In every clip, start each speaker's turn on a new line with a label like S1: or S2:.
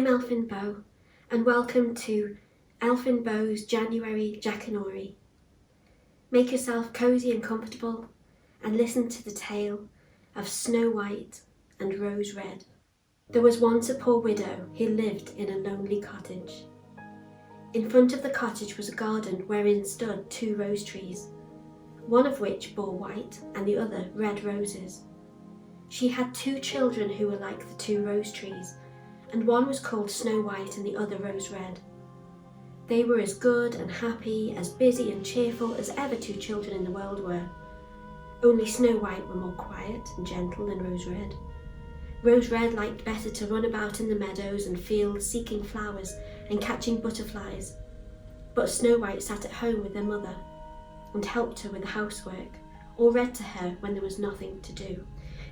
S1: I'm Elfin Bow, and welcome to Elfin Bow's January Jackanory. Make yourself cosy and comfortable and listen to the tale of Snow White and Rose Red. There was once a poor widow who lived in a lonely cottage. In front of the cottage was a garden wherein stood 2 rose trees, one of which bore white and the other red roses. She had 2 children who were like the 2 rose trees, and one was called Snow White and the other Rose Red. They were as good and happy, as busy and cheerful as ever 2 children in the world were. Only Snow White were more quiet and gentle than Rose Red. Rose Red liked better to run about in the meadows and fields seeking flowers and catching butterflies. But Snow White sat at home with their mother and helped her with the housework, or read to her when there was nothing to do.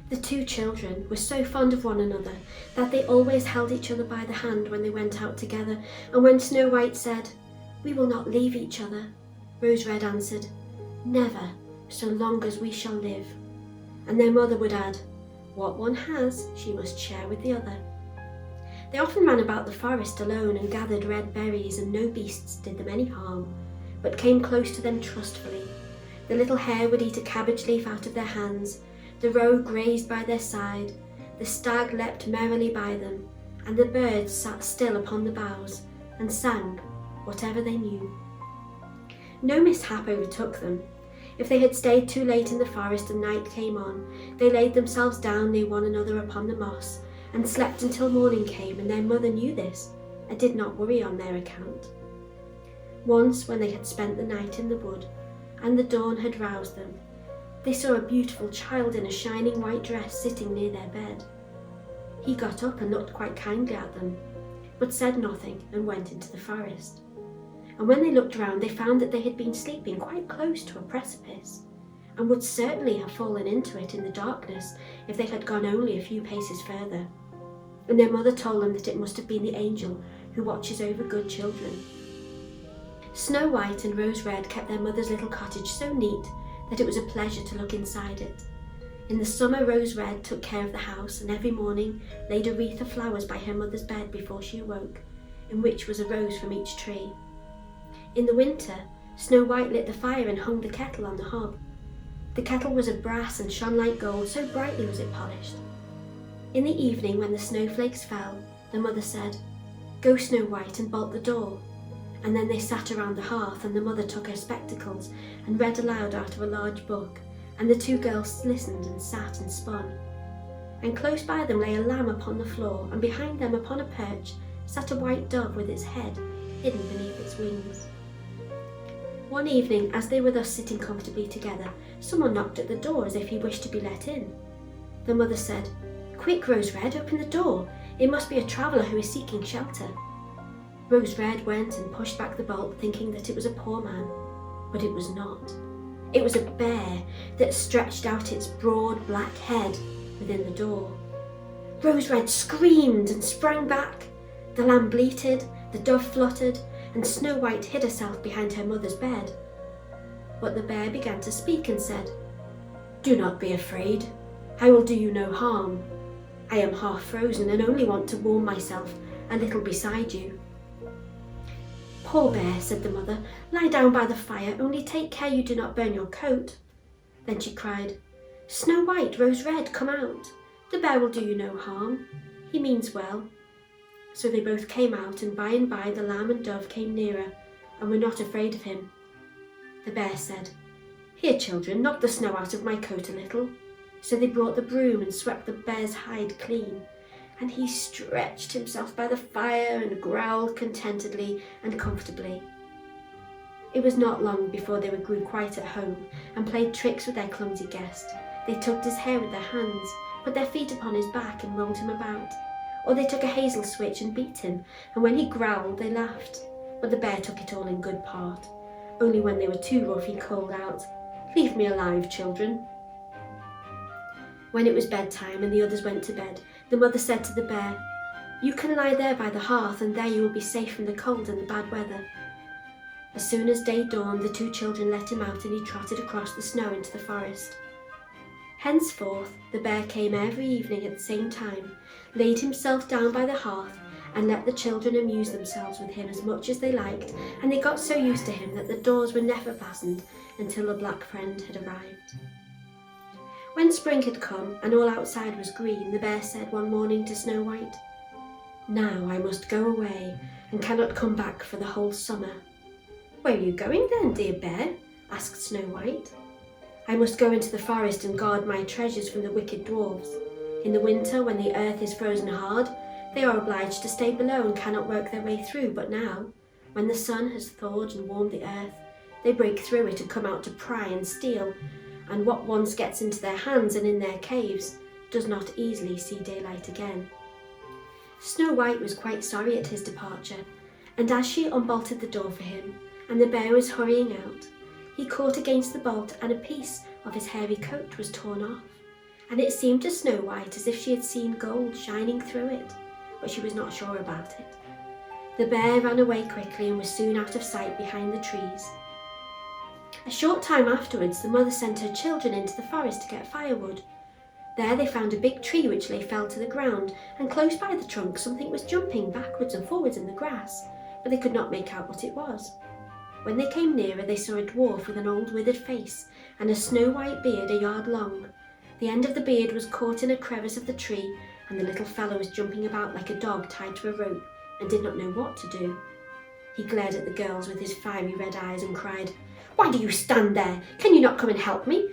S1: The 2 children were so fond of one another that they always held each other by the hand when they went out together, and when Snow White said, "We will not leave each other," Rose Red answered, "Never, so long as we shall live." And their mother would add, "What one has, she must share with the other." They often ran about the forest alone and gathered red berries, and no beasts did them any harm, but came close to them trustfully. The little hare would eat a cabbage leaf out of their hands, the roe grazed by their side, the stag leapt merrily by them, and the birds sat still upon the boughs and sang whatever they knew. No mishap overtook them. If they had stayed too late in the forest and night came on, they laid themselves down near one another upon the moss and slept until morning came, and their mother knew this and did not worry on their account. Once, when they had spent the night in the wood and the dawn had roused them, they saw a beautiful child in a shining white dress sitting near their bed. He got up and looked quite kindly at them, but said nothing and went into the forest. And when they looked round, they found that they had been sleeping quite close to a precipice, and would certainly have fallen into it in the darkness if they had gone only a few paces further. And their mother told them that it must have been the angel who watches over good children. Snow White and Rose Red kept their mother's little cottage so neat that it was a pleasure to look inside it. In the summer, Rose Red took care of the house, and every morning laid a wreath of flowers by her mother's bed before she awoke, in which was a rose from each tree. In the winter, Snow White lit the fire and hung the kettle on the hob. The kettle was of brass and shone like gold, so brightly was it polished. In the evening, when the snowflakes fell, the mother said, "Go, Snow White, and bolt the door." And then they sat around the hearth, and the mother took her spectacles and read aloud out of a large book, and the 2 girls listened and sat and spun. And close by them lay a lamb upon the floor, and behind them upon a perch sat a white dove with its head hidden beneath its wings. One evening, as they were thus sitting comfortably together, someone knocked at the door as if he wished to be let in. The mother said, "Quick, Rose Red, open the door. It must be a traveller who is seeking shelter." Rose Red went and pushed back the bolt, thinking that it was a poor man, but it was not. It was a bear that stretched out its broad black head within the door. Rose Red screamed and sprang back. The lamb bleated, the dove fluttered, and Snow White hid herself behind her mother's bed. But the bear began to speak and said, "Do not be afraid. I will do you no harm. I am half frozen and only want to warm myself a little beside you." "Poor bear," said the mother, "lie down by the fire, only take care you do not burn your coat." Then she cried, "Snow White, Rose Red, come out. The bear will do you no harm. He means well." So they both came out, and by the lamb and dove came nearer and were not afraid of him. The bear said, "Here, children, knock the snow out of my coat a little." So they brought the broom and swept the bear's hide clean, and he stretched himself by the fire and growled contentedly and comfortably. It was not long before they grew quite at home and played tricks with their clumsy guest. They tugged his hair with their hands, put their feet upon his back and rolled him about, or they took a hazel switch and beat him, and when he growled they laughed. But the bear took it all in good part. Only when they were too rough he called out, "Leave me alive, children." When it was bedtime and the others went to bed, the mother said to the bear, "You can lie there by the hearth, and there you will be safe from the cold and the bad weather." As soon as day dawned, the 2 children let him out, and he trotted across the snow into the forest. Henceforth, the bear came every evening at the same time, laid himself down by the hearth, and let the children amuse themselves with him as much as they liked, and they got so used to him that the doors were never fastened until the black friend had arrived. When spring had come and all outside was green, the bear said one morning to Snow White, "Now I must go away and cannot come back for the whole summer." "Where are you going then, dear bear?" asked Snow White. "I must go into the forest and guard my treasures from the wicked dwarfs. In the winter, when the earth is frozen hard, they are obliged to stay below and cannot work their way through, but now, when the sun has thawed and warmed the earth, they break through it and come out to pry and steal, and what once gets into their hands and in their caves does not easily see daylight again." Snow White was quite sorry at his departure, and as she unbolted the door for him, and the bear was hurrying out, he caught against the bolt and a piece of his hairy coat was torn off, and it seemed to Snow White as if she had seen gold shining through it, but she was not sure about it. The bear ran away quickly and was soon out of sight behind the trees. A short time afterwards, the mother sent her children into the forest to get firewood. There they found a big tree which lay fell to the ground, and close by the trunk something was jumping backwards and forwards in the grass, but they could not make out what it was. When they came nearer, they saw a dwarf with an old withered face and a snow-white beard a yard long. The end of the beard was caught in a crevice of the tree, and the little fellow was jumping about like a dog tied to a rope and did not know what to do. He glared at the girls with his fiery red eyes and cried, "Why do you stand there? Can you not come and help me?"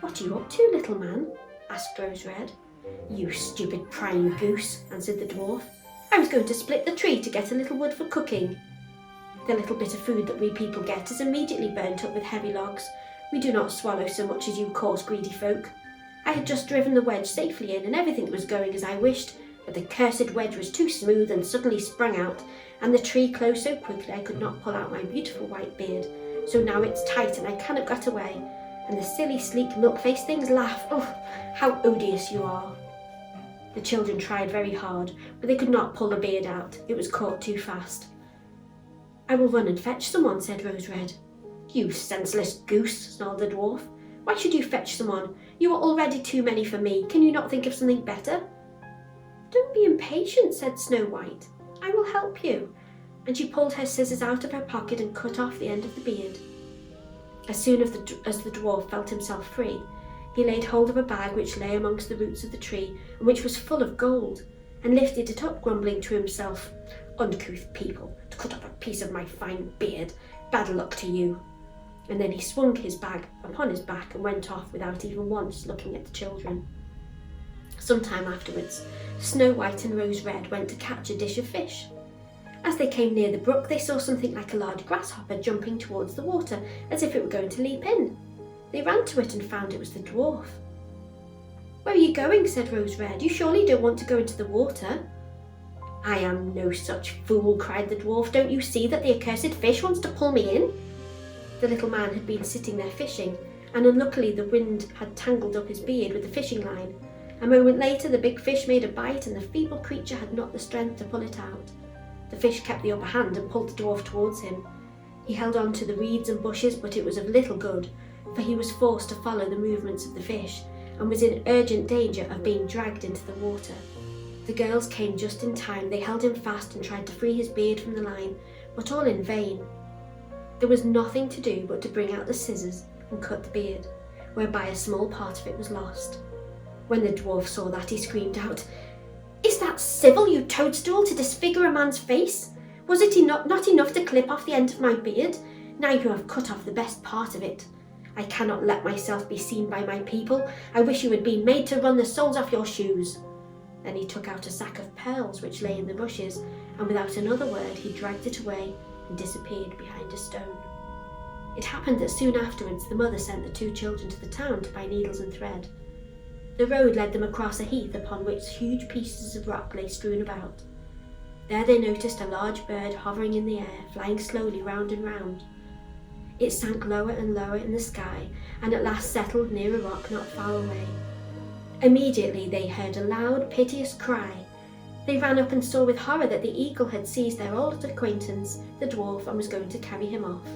S1: "What are you up to, little man?" asked Rose Red. "You stupid prying goose," answered the dwarf. "I was going to split the tree to get a little wood for cooking. The little bit of food that we people get is immediately burnt up with heavy logs. We do not swallow so much as you coarse, greedy folk. I had just driven the wedge safely in, and everything was going as I wished, but the cursed wedge was too smooth and suddenly sprung out, and the tree closed so quickly I could not pull out my beautiful white beard. So now it's tight and I cannot get away, and the silly, sleek, milk-faced things laugh. Oh, how odious you are." The children tried very hard, but they could not pull the beard out. It was caught too fast. "I will run and fetch someone," said Rose Red. "You senseless goose," snarled the dwarf. "Why should you fetch someone? You are already too many for me. Can you not think of something better?" "Don't be impatient," said Snow White. "I will help you." And she pulled her scissors out of her pocket and cut off the end of the beard. As soon as the dwarf felt himself free, he laid hold of a bag which lay amongst the roots of the tree, and which was full of gold, and lifted it up, grumbling to himself, "Uncouth people, to cut off a piece of my fine beard. Bad luck to you." And then he swung his bag upon his back and went off without even once looking at the children. Some time afterwards, Snow White and Rose Red went to catch a dish of fish. As they came near the brook, they saw something like a large grasshopper jumping towards the water, as if it were going to leap in. They ran to it and found it was the dwarf. "Where are you going?" said Rose Red. "You surely don't want to go into the water." "I am no such fool," cried the dwarf. "Don't you see that the accursed fish wants to pull me in?" The little man had been sitting there fishing, and unluckily the wind had tangled up his beard with the fishing line. A moment later the big fish made a bite, and the feeble creature had not the strength to pull it out. The fish kept the upper hand and pulled the dwarf towards him. He held on to the reeds and bushes, but it was of little good, for he was forced to follow the movements of the fish, and was in urgent danger of being dragged into the water. The girls came just in time. They held him fast and tried to free his beard from the line, but all in vain. There was nothing to do but to bring out the scissors and cut the beard, whereby a small part of it was lost. When the dwarf saw that, he screamed out, "Is that civil, you toadstool, to disfigure a man's face? Was it not enough to clip off the end of my beard? Now you have cut off the best part of it. I cannot let myself be seen by my people. I wish you had been made to run the soles off your shoes." Then he took out a sack of pearls which lay in the bushes, and without another word he dragged it away and disappeared behind a stone. It happened that soon afterwards the mother sent the two children to the town to buy needles and thread. The road led them across a heath upon which huge pieces of rock lay strewn about. There they noticed a large bird hovering in the air, flying slowly round and round. It sank lower and lower in the sky, and at last settled near a rock not far away. Immediately they heard a loud, piteous cry. They ran up and saw with horror that the eagle had seized their old acquaintance, the dwarf, and was going to carry him off.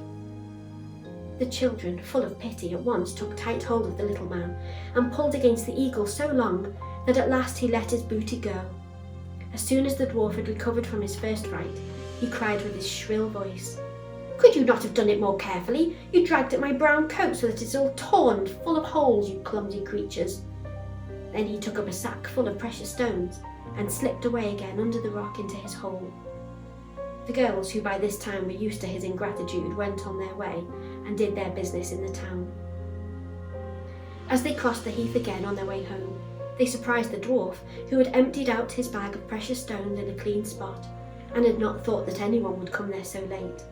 S1: The children, full of pity, at once took tight hold of the little man and pulled against the eagle so long that at last he let his booty go. As soon as the dwarf had recovered from his first fright, he cried with his shrill voice, "Could you not have done it more carefully? You dragged at my brown coat so that it's all torn and full of holes, you clumsy creatures." Then he took up a sack full of precious stones and slipped away again under the rock into his hole. The girls, who by this time were used to his ingratitude, went on their way and did their business in the town. As they crossed the heath again on their way home, they surprised the dwarf, who had emptied out his bag of precious stones in a clean spot and had not thought that anyone would come there so late.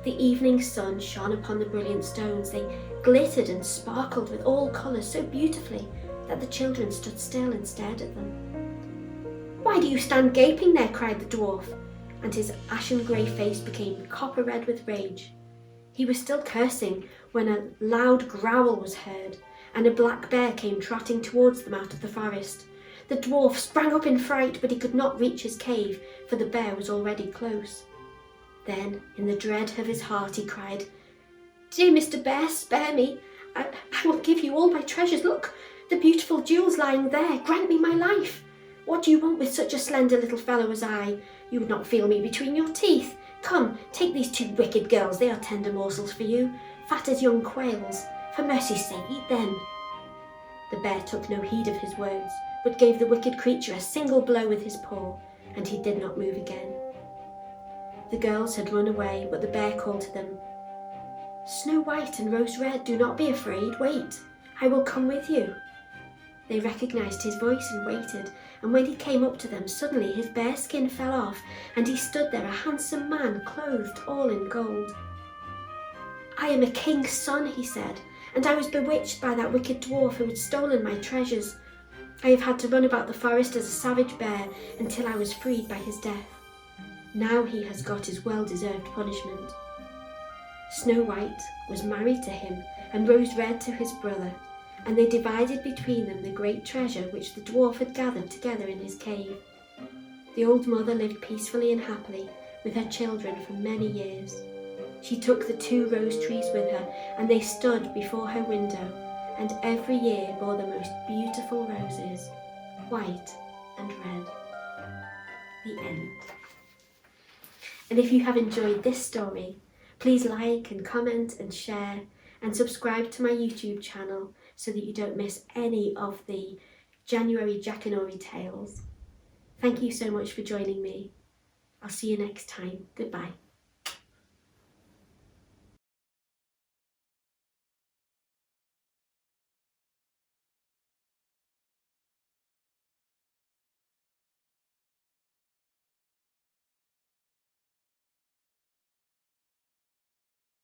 S1: The evening sun shone upon the brilliant stones. They glittered and sparkled with all colours so beautifully that the children stood still and stared at them. "Why do you stand gaping there?" cried the dwarf, and his ashen grey face became copper red with rage. He was still cursing when a loud growl was heard, and a black bear came trotting towards them out of the forest. The dwarf sprang up in fright, but he could not reach his cave, for the bear was already close. Then, in the dread of his heart, he cried, "Dear Mr. Bear, spare me. I will give you all my treasures. Look, the beautiful jewels lying there. Grant me my life. What do you want with such a slender little fellow as I? You would not feel me between your teeth. Come, take these two wicked girls. They are tender morsels for you, fat as young quails. For mercy's sake, eat them." The bear took no heed of his words, but gave the wicked creature a single blow with his paw, and he did not move again. The girls had run away, but the bear called to them, "Snow White and Rose Red, do not be afraid. Wait, I will come with you." They recognised his voice and waited, and when he came up to them, suddenly his bear skin fell off, and he stood there, a handsome man, clothed all in gold. "I am a king's son," he said, "and I was bewitched by that wicked dwarf who had stolen my treasures. I have had to run about the forest as a savage bear until I was freed by his death. Now he has got his well-deserved punishment." Snow White was married to him, and Rose Red to his brother, and they divided between them the great treasure which the dwarf had gathered together in his cave. The old mother lived peacefully and happily with her children for many years. She took the 2 rose trees with her, and they stood before her window, and every year bore the most beautiful roses, white and red. The end. And if you have enjoyed this story, please like and comment and share and subscribe to my YouTube channel so that you don't miss any of the January Jackanory tales. Thank you so much for joining me. I'll see you next time. Goodbye.